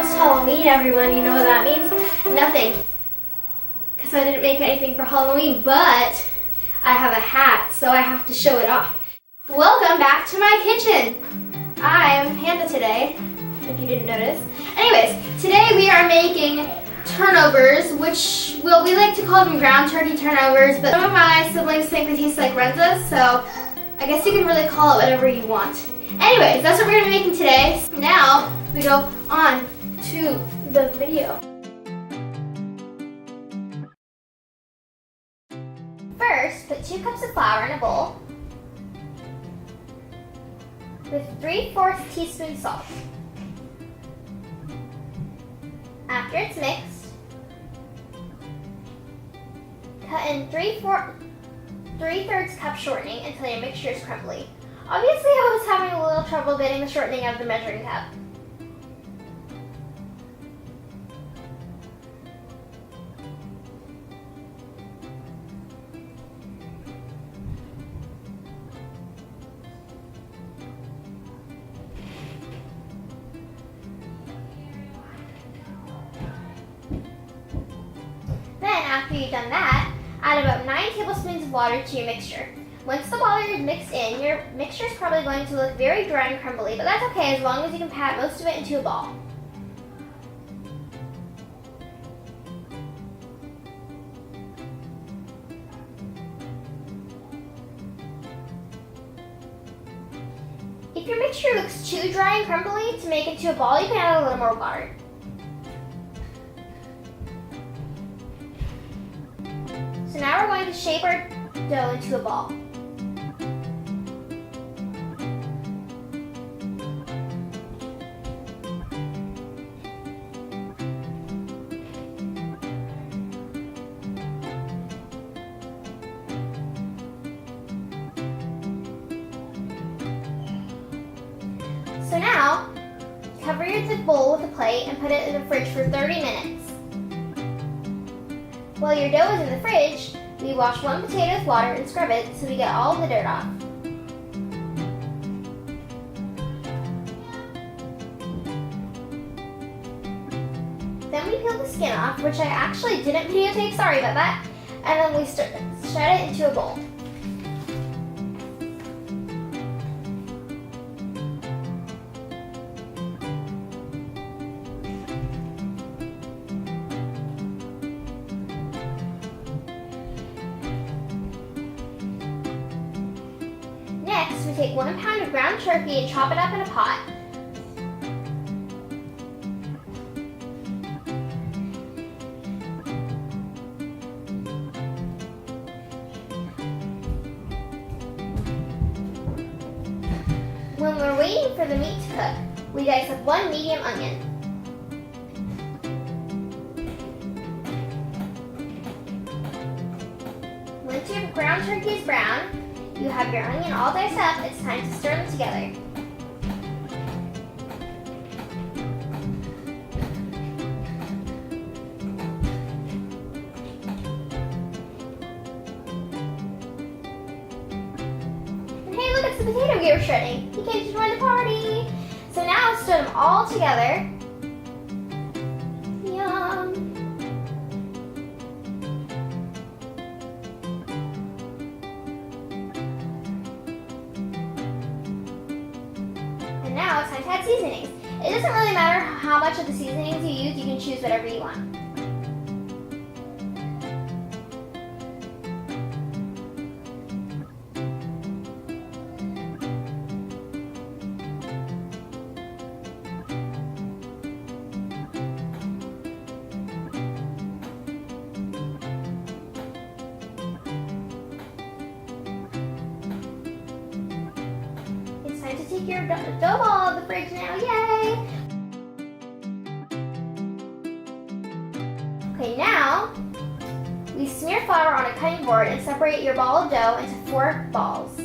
almost Halloween, everyone. You know what that means? Nothing. Because I didn't make anything for Halloween, but I have a hat, so I have to show it off. Welcome back to my kitchen. I'm Panda today, if you didn't notice. Anyways, today we are making turnovers, which, well, we like to call them ground turkey turnovers, but some of my siblings think they taste like Renza's, so I guess you can really call it whatever you want. Anyways, that's what we're going to be making today. Now, we go on to the video. First, put 2 cups of flour in a bowl with 3/4 teaspoon salt. After it's mixed, cut in 3/3 cup shortening until your mixture is crumbly. Obviously, I was having a little trouble getting the shortening out of the measuring cup. Then, after you've done that, add about 9 tablespoons of water to your mixture. Once the water is mixed in, your mixture is probably going to look very dry and crumbly, but that's okay as long as you can pat most of it into a ball. If your mixture looks too dry and crumbly to make it into a ball, you can add a little more water. So now we're going to shape our dough into a ball. So now, cover the bowl with a plate and put it in the fridge for 30 minutes. While your dough is in the fridge, we wash 1 potato with water and scrub it so we get all the dirt off. Then we peel the skin off, which I actually didn't videotape, sorry about that, and then we shred it into a bowl. Next, we take 1 pound of ground turkey and chop it up in a pot. When we're waiting for the meat to cook, we dice up 1 medium onion. Once your ground turkey is brown, you have your onion all diced up, it's time to stir them together. And hey, look, it's the potato we were shredding. He came to join the party. So now stir them all together. Yum. Now it's time to add seasonings. It doesn't really matter how much of the seasonings you use, you can choose whatever you want. Time to take your dough ball out of the fridge now, yay! Okay, now we smear flour on a cutting board and separate your ball of dough into 4 balls.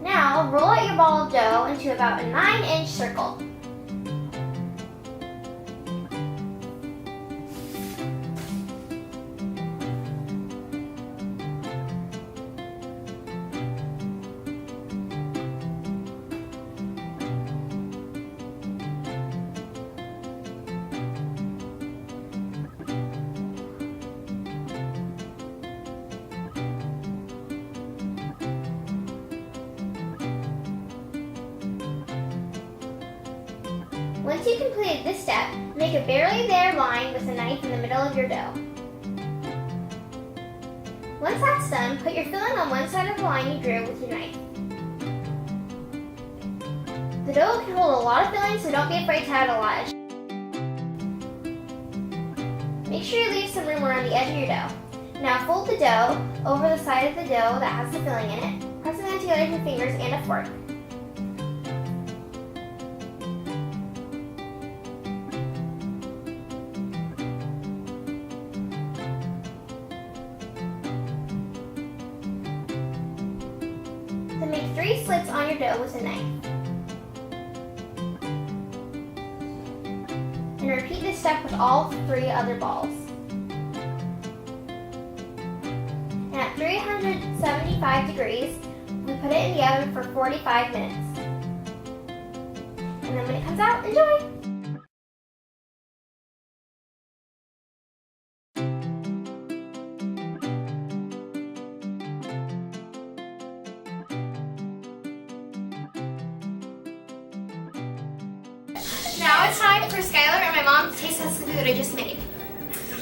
Now Now, roll out your ball of dough into about a 9-inch circle. Once you completed this step, make a barely there line with a knife in the middle of your dough. Once that's done, put your filling on one side of the line you drew with your knife. The dough can hold a lot of filling, so don't be afraid to add a lot. Make sure you leave some room around the edge of your dough. Now fold the dough over the side of the dough that has the filling in it, pressing it together with your fingers and a fork. Then make 3 slits on your dough with a knife. And repeat this step with all 3 other balls. And at 375 degrees, we put it in the oven for 45 minutes. And then when it comes out, enjoy! Now it's time for Skylar and my mom to taste test the food I just made.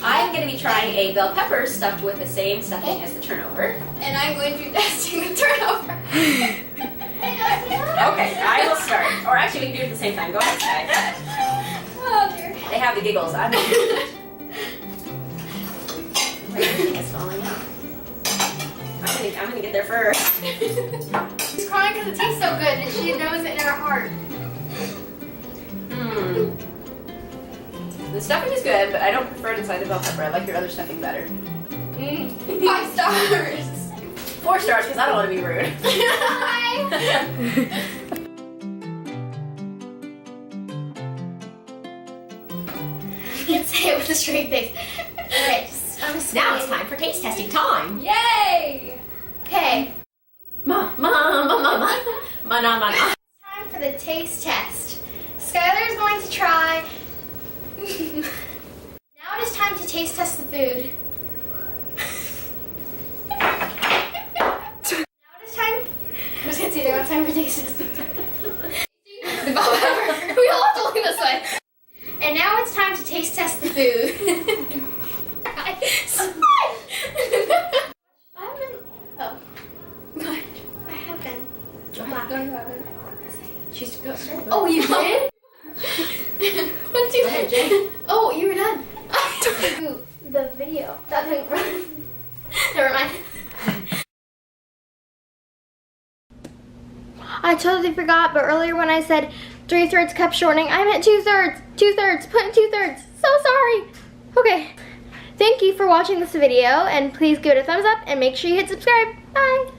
I'm going to be trying a bell pepper stuffed with the same stuffing as the turnover. And I'm going to be testing the turnover. Okay, I will start. Or actually, we can do it at the same time. Go ahead, Sky. Oh dear. They have the giggles. Everything is falling out. I'm gonna get there first. She's crying because it tastes so good and she knows it in her heart. The stuffing is good, but I don't prefer it inside the bell pepper. I like your other stuffing better. 5 stars. 4 stars, because I don't want to be rude. I can't say it with a straight face. Alright, Now it's time for taste testing time. Yay! Okay. Mana. It's time for the taste test. Skylar is going to try. Now it is time to taste test the food. Now it is time. I was going to say now it's time for taste test. We all have to look this way. And now it's time to taste test the food. Oh, you did? Let's do that. Oh, you were done. The video. That didn't run. Never mind. I totally forgot, but earlier when I said 3/3 cup shortening, I meant 2/3. 2/3. Put in 2/3. So sorry. Okay. Thank you for watching this video, and please give it a thumbs up and make sure you hit subscribe. Bye.